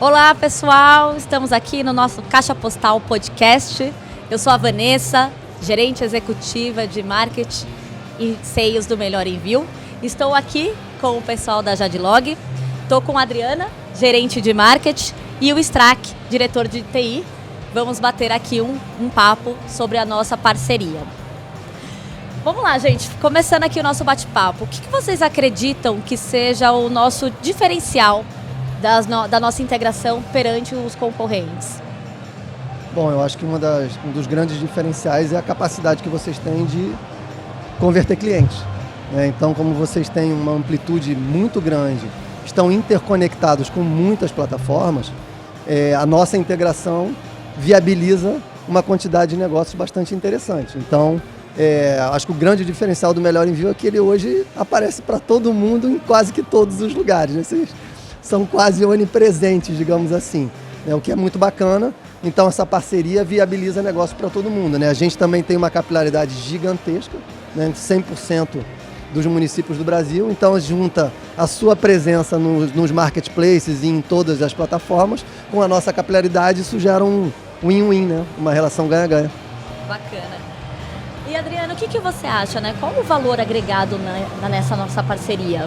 Olá, pessoal! Estamos aqui no nosso Caixa Postal Podcast. Eu sou a Vanessa, gerente executiva de marketing e sales do Melhor Envio. Estou aqui com o pessoal da Jadlog. Estou com a Adriana, gerente de marketing, e o Strack, diretor de TI. Vamos bater aqui um papo sobre a nossa parceria. Vamos lá, gente. Começando aqui o nosso bate-papo. O que vocês acreditam que seja o nosso diferencial da nossa integração perante os concorrentes? Bom, eu acho que um dos grandes diferenciais é a capacidade que vocês têm de converter clientes, né? Então, como vocês têm uma amplitude muito grande, estão interconectados com muitas plataformas, a nossa integração viabiliza uma quantidade de negócios bastante interessante. Então, acho que o grande diferencial do Melhor Envio é que ele hoje aparece para todo mundo em quase que todos os lugares, né? Vocês são quase onipresentes, digamos assim, né? O que é muito bacana. Então essa parceria viabiliza negócio para todo mundo, né? A gente também tem uma capilaridade gigantesca, né? 100% dos municípios do Brasil, então junta a sua presença nos marketplaces e em todas as plataformas, com a nossa capilaridade, isso gera um win-win, né? Uma relação ganha-ganha. Bacana. E Adriano, o que você acha, né? Qual o valor agregado nessa nossa parceria?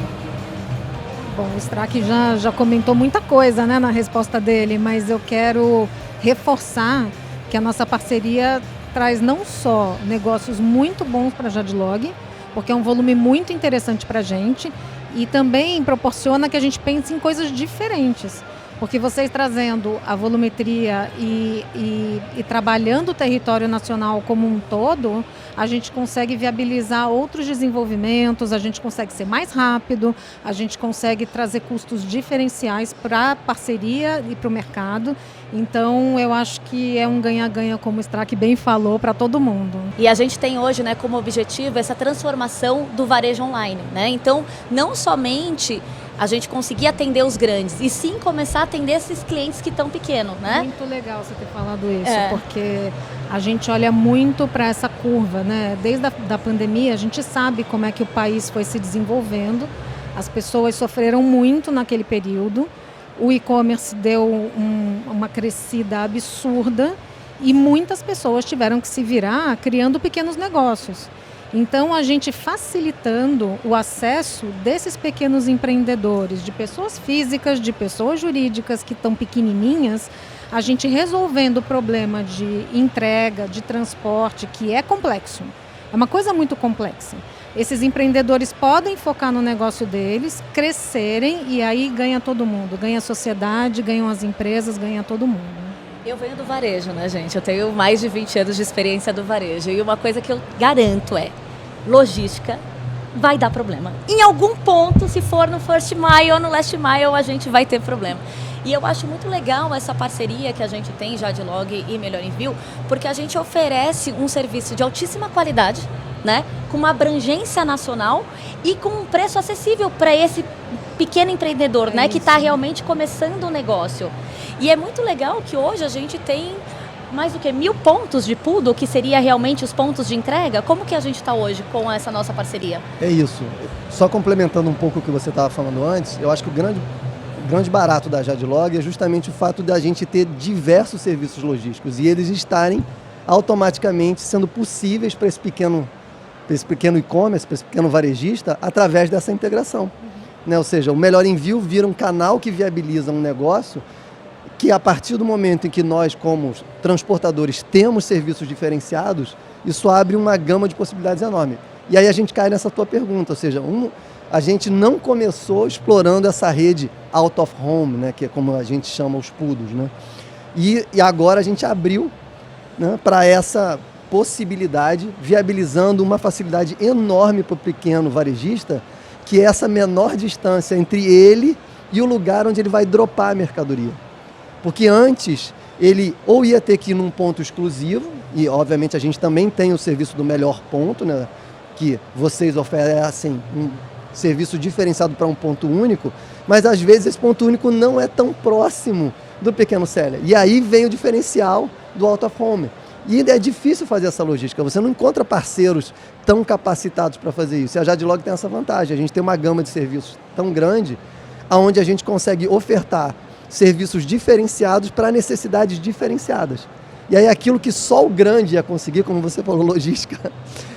Bom, o Strack já comentou muita coisa, né, na resposta dele, mas eu quero reforçar que a nossa parceria traz não só negócios muito bons para a Jadlog, porque é um volume muito interessante para a gente, e também proporciona que a gente pense em coisas diferentes. Porque vocês trazendo a volumetria e trabalhando o território nacional como um todo, a gente consegue viabilizar outros desenvolvimentos, a gente consegue ser mais rápido, a gente consegue trazer custos diferenciais para a parceria e para o mercado. Então, eu acho que é um ganha-ganha, como o Strack bem falou, para todo mundo. E a gente tem hoje, né, como objetivo essa transformação do varejo online, né? Então, não somente a gente conseguir atender os grandes, e sim começar a atender esses clientes que estão pequenos, né? Muito legal você ter falado isso, porque a gente olha muito para essa curva, né? Desde a pandemia, a gente sabe como é que o país foi se desenvolvendo, as pessoas sofreram muito naquele período, o e-commerce deu uma crescida absurda e muitas pessoas tiveram que se virar criando pequenos negócios. Então, a gente facilitando o acesso desses pequenos empreendedores, de pessoas físicas, de pessoas jurídicas que estão pequenininhas, a gente resolvendo o problema de entrega, de transporte, que é complexo. É uma coisa muito complexa. Esses empreendedores podem focar no negócio deles, crescerem e aí ganha todo mundo. Ganha a sociedade, ganham as empresas, ganha todo mundo. Eu venho do varejo, né, gente? Eu tenho mais de 20 anos de experiência do varejo. E uma coisa que eu garanto é, logística vai dar problema. Em algum ponto, se for no first mile ou no last mile, a gente vai ter problema. E eu acho muito legal essa parceria que a gente tem, Jadlog e Melhor Envio, porque a gente oferece um serviço de altíssima qualidade, né? Com uma abrangência nacional e com um preço acessível para esse pequeno empreendedor, né? Que está realmente começando o negócio. E é muito legal que hoje a gente tem mais do que 1.000 pontos de PUDO, que seria realmente os pontos de entrega. Como que a gente está hoje com essa nossa parceria? É isso. Só complementando um pouco o que você estava falando antes, eu acho que o grande barato da Jadlog é justamente o fato de a gente ter diversos serviços logísticos e eles estarem automaticamente sendo possíveis para esse pequeno e-commerce, para esse pequeno varejista, através dessa integração. Né? Ou seja, o Melhor Envio vira um canal que viabiliza um negócio que, a partir do momento em que nós, como transportadores, temos serviços diferenciados, isso abre uma gama de possibilidades enorme. E aí a gente cai nessa tua pergunta, ou seja, a gente não começou explorando essa rede out of home, né, que é como a gente chama os PUDOs, né? E agora a gente abriu, né, para essa possibilidade, viabilizando uma facilidade enorme para o pequeno varejista, que é essa menor distância entre ele e o lugar onde ele vai dropar a mercadoria. Porque antes ele ou ia ter que ir num ponto exclusivo, e obviamente a gente também tem o serviço do melhor ponto, né, que vocês oferecem um serviço diferenciado para um ponto único, mas às vezes esse ponto único não é tão próximo do pequeno seller. E aí vem o diferencial do out of home. E é difícil fazer essa logística, você não encontra parceiros tão capacitados para fazer isso. E a Jadlog tem essa vantagem, a gente tem uma gama de serviços tão grande, onde a gente consegue ofertar serviços diferenciados para necessidades diferenciadas. E aí aquilo que só o grande ia conseguir, como você falou, logística,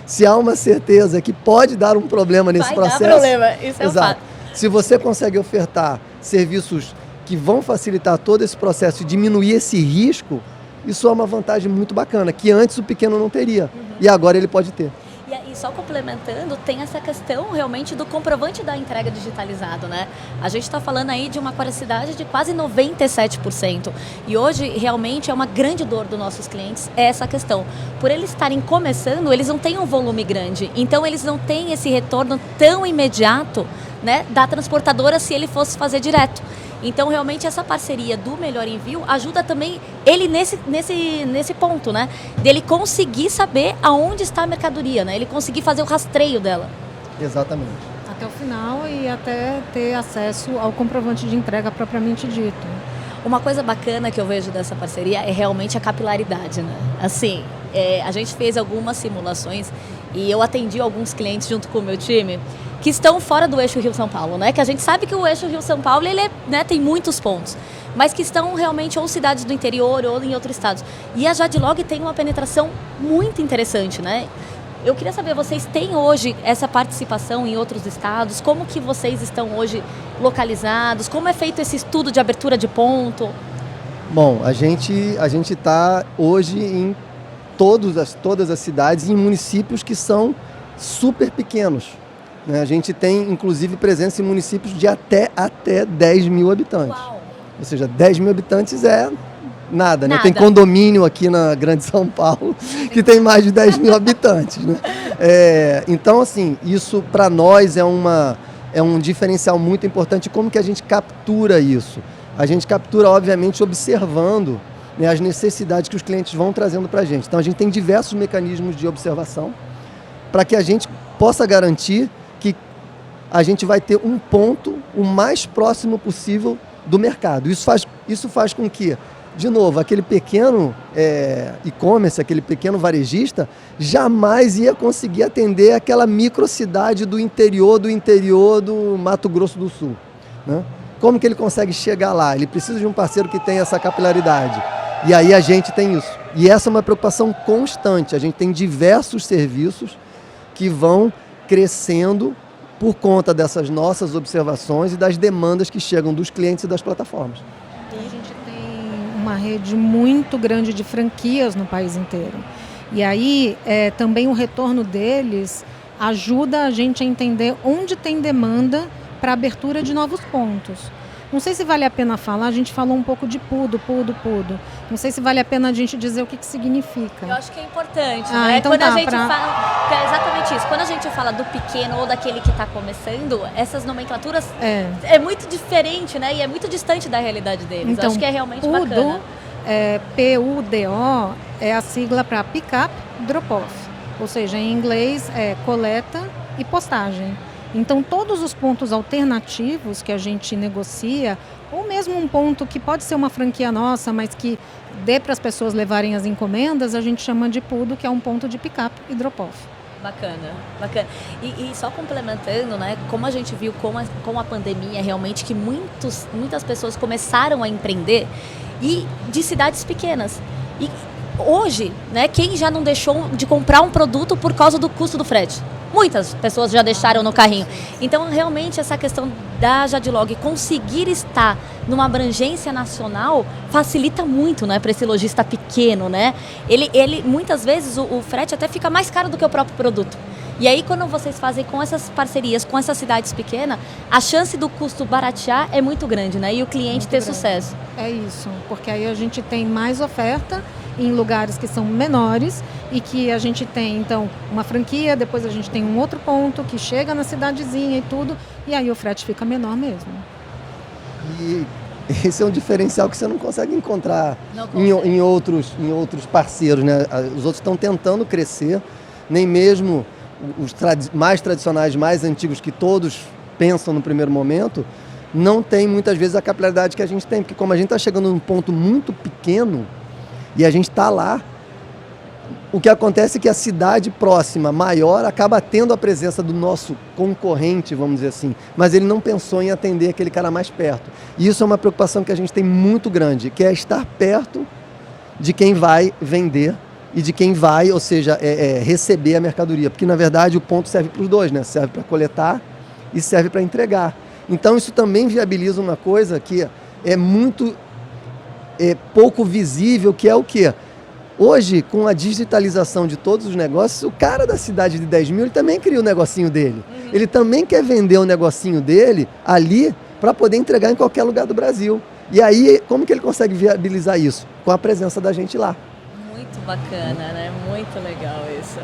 se há uma certeza que pode dar um problema nesse processo... Vai dar problema, isso é um fato. Se você consegue ofertar serviços que vão facilitar todo esse processo e diminuir esse risco, isso é uma vantagem muito bacana, que antes o pequeno não teria, e agora ele pode ter. E só complementando, tem essa questão realmente do comprovante da entrega digitalizado, né? A gente está falando aí de uma qualicidade de quase 97%. E hoje, realmente, é uma grande dor dos nossos clientes essa questão. Por eles estarem começando, eles não têm um volume grande. Então, eles não têm esse retorno tão imediato, né, da transportadora se ele fosse fazer direto. Então, realmente, essa parceria do Melhor Envio ajuda também ele nesse ponto, né? Dele conseguir saber aonde está a mercadoria, né? Ele conseguir fazer o rastreio dela. Exatamente. Até o final e até ter acesso ao comprovante de entrega propriamente dito. Uma coisa bacana que eu vejo dessa parceria é realmente a capilaridade, né? Assim, a gente fez algumas simulações e eu atendi alguns clientes junto com o meu time que estão fora do eixo Rio-São Paulo, né? Que a gente sabe que o eixo Rio-São Paulo, ele tem muitos pontos, mas que estão realmente ou cidades do interior ou em outros estados. E a Jadlog tem uma penetração muito interessante, né? Eu queria saber, vocês têm hoje essa participação em outros estados? Como que vocês estão hoje localizados? Como é feito esse estudo de abertura de ponto? Bom, a gente está hoje em todas as cidades e em municípios que são super pequenos. A gente tem, inclusive, presença em municípios de até 10 mil habitantes. Uau. Ou seja, 10 mil habitantes é nada, né? Nada. Tem condomínio aqui na Grande São Paulo que tem mais de 10 mil habitantes, né? Então, assim, isso para nós é um diferencial muito importante. Como que a gente captura isso? A gente captura, obviamente, observando, né, as necessidades que os clientes vão trazendo para a gente. Então, a gente tem diversos mecanismos de observação para que a gente possa garantir que a gente vai ter um ponto o mais próximo possível do mercado. Isso faz com que, de novo, aquele pequeno e-commerce, aquele pequeno varejista, jamais ia conseguir atender aquela microcidade do interior do Mato Grosso do Sul, né? Como que ele consegue chegar lá? Ele precisa de um parceiro que tenha essa capilaridade. E aí a gente tem isso. E essa é uma preocupação constante. A gente tem diversos serviços que vão crescendo por conta dessas nossas observações e das demandas que chegam dos clientes e das plataformas. A gente tem uma rede muito grande de franquias no país inteiro. E aí também o retorno deles ajuda a gente a entender onde tem demanda para abertura de novos pontos. Não sei se vale a pena falar, a gente falou um pouco de PUDO. Não sei se vale a pena a gente dizer o que significa. Eu acho que é importante, né? Então quando tá, a gente fala, é exatamente isso. Quando a gente fala do pequeno ou daquele que está começando, essas nomenclaturas é muito diferente, né? E é muito distante da realidade deles. Então, Eu acho que é realmente PUDO, bacana. PUDO é a sigla para Pick Up Drop-Off. Ou seja, em inglês é coleta e postagem. Então, todos os pontos alternativos que a gente negocia, ou mesmo um ponto que pode ser uma franquia nossa, mas que dê para as pessoas levarem as encomendas, a gente chama de PUDO, que é um ponto de pick-up e drop-off. Bacana. E só complementando, né, como a gente viu com a pandemia, realmente que muitas pessoas começaram a empreender e de cidades pequenas. E hoje, né, quem já não deixou de comprar um produto por causa do custo do frete? Muitas pessoas já deixaram no carrinho. Então, realmente, essa questão da Jadlog conseguir estar numa abrangência nacional facilita muito, né, para esse lojista pequeno, né? Ele muitas vezes, o frete até fica mais caro do que o próprio produto. E aí, quando vocês fazem com essas parcerias, com essas cidades pequenas, a chance do custo baratear é muito grande, né? E o cliente ter sucesso. É isso, porque aí a gente tem mais oferta em lugares que são menores e que a gente tem, então, uma franquia, depois a gente tem um outro ponto que chega na cidadezinha e tudo, e aí o frete fica menor mesmo. E esse é um diferencial que você não consegue encontrar em outros parceiros, né? Os outros estão tentando crescer, nem mesmo os mais tradicionais, mais antigos, que todos pensam no primeiro momento, não tem muitas vezes a capilaridade que a gente tem, porque como a gente está chegando num ponto muito pequeno, e a gente está lá, O que acontece é que a cidade próxima, maior, acaba tendo a presença do nosso concorrente, vamos dizer assim, mas ele não pensou em atender aquele cara mais perto. E isso é uma preocupação que a gente tem muito grande, que é estar perto de quem vai vender e de quem vai, ou seja, receber a mercadoria. Porque, na verdade, o ponto serve para os dois, né? Serve para coletar e serve para entregar. Então, isso também viabiliza uma coisa que é muito pouco visível, que é o quê? Hoje, com a digitalização de todos os negócios, o cara da cidade de 10 mil, ele também cria o negocinho dele. Uhum. Ele também quer vender o negocinho dele ali para poder entregar em qualquer lugar do Brasil. E aí, como que ele consegue viabilizar isso? Com a presença da gente lá. Muito bacana, né? Muito legal isso.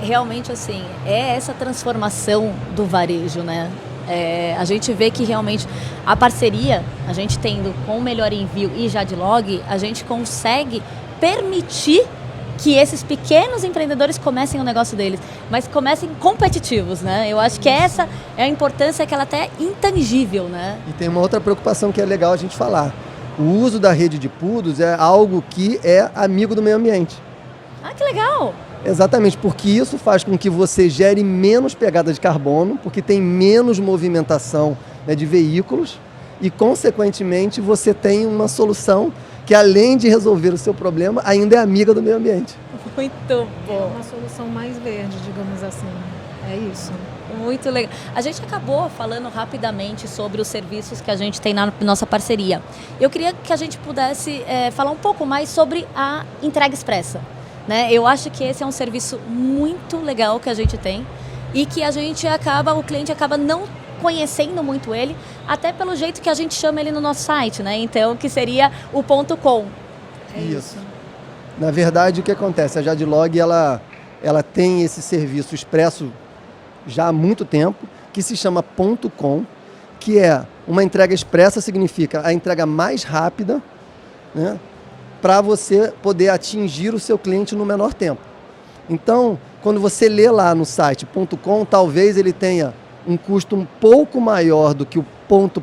Realmente, assim, essa transformação do varejo, né? A gente vê que realmente a parceria, a gente tendo com o Melhor Envio e Jadlog, a gente consegue permitir que esses pequenos empreendedores comecem o negócio deles, mas comecem competitivos, né? Eu acho que essa é a importância, que ela até é intangível, né? E tem uma outra preocupação que é legal a gente falar. O uso da rede de PUDOs é algo que é amigo do meio ambiente. Ah, que legal! Exatamente, porque isso faz com que você gere menos pegada de carbono, porque tem menos movimentação, né, de veículos e, consequentemente, você tem uma solução que, além de resolver o seu problema, ainda é amiga do meio ambiente. Muito bom. É uma solução mais verde, digamos assim. É isso. Muito legal. A gente acabou falando rapidamente sobre os serviços que a gente tem na nossa parceria. Eu queria que a gente pudesse falar um pouco mais sobre a entrega expressa, né? Eu acho que esse é um serviço muito legal que a gente tem e que o cliente acaba não conhecendo muito ele, até pelo jeito que a gente chama ele no nosso site, né? Então, que seria o .com. É isso. Na verdade, o que acontece? A Jadlog, ela tem esse serviço expresso já há muito tempo, que se chama .com, que é uma entrega expressa, significa a entrega mais rápida, né, para você poder atingir o seu cliente no menor tempo. Então, quando você lê lá no site .com, talvez ele tenha um custo um pouco maior do que o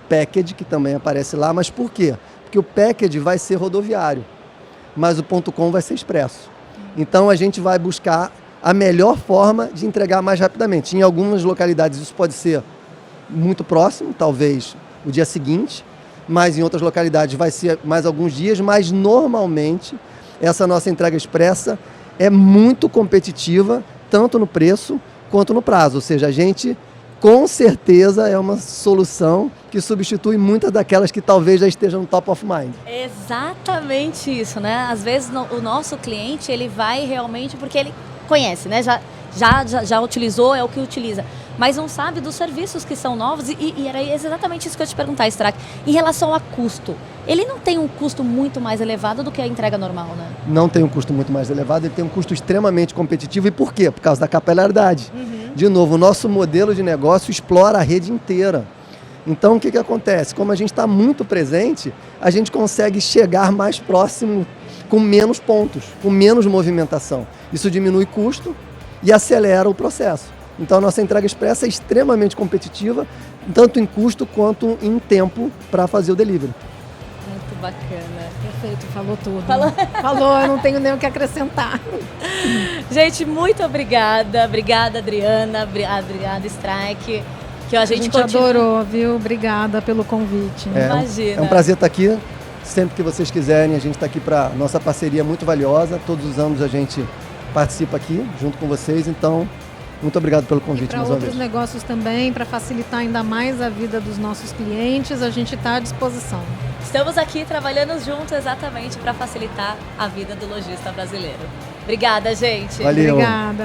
.package, que também aparece lá, mas por quê? Porque o package vai ser rodoviário, mas o .com vai ser expresso. Então, a gente vai buscar a melhor forma de entregar mais rapidamente. Em algumas localidades isso pode ser muito próximo, talvez o dia seguinte, mas em outras localidades vai ser mais alguns dias, mas normalmente essa nossa entrega expressa é muito competitiva, tanto no preço quanto no prazo. Ou seja, a gente com certeza é uma solução que substitui muitas daquelas que talvez já estejam no top of mind. Exatamente isso, né? Às vezes o nosso cliente, ele vai realmente porque ele conhece, né? Já utilizou, é o que utiliza, mas não sabe dos serviços que são novos e era exatamente isso que eu ia te perguntar, Strack. Em relação a custo, ele não tem um custo muito mais elevado do que a entrega normal, né? Não tem um custo muito mais elevado, ele tem um custo extremamente competitivo. E por quê? Por causa da capilaridade. Uhum. De novo, o nosso modelo de negócio explora a rede inteira. Então, o que acontece? Como a gente está muito presente, a gente consegue chegar mais próximo com menos pontos, com menos movimentação. Isso diminui custo e acelera o processo. Então, a nossa entrega expressa é extremamente competitiva, tanto em custo quanto em tempo para fazer o delivery. Muito bacana. Perfeito, falou tudo. Falou, eu não tenho nem o que acrescentar. Gente, muito obrigada. Obrigada, Adriana. Obrigada, Strack. Que a gente adorou, viu? Obrigada pelo convite. Imagina. É um prazer estar aqui. Sempre que vocês quiserem, a gente está aqui para nossa parceria muito valiosa. Todos os anos a gente participa aqui, junto com vocês. Então, muito obrigado pelo convite. E para outros negócios também, para facilitar ainda mais a vida dos nossos clientes, a gente está à disposição. Estamos aqui trabalhando juntos exatamente para facilitar a vida do lojista brasileiro. Obrigada, gente. Valeu. Obrigada.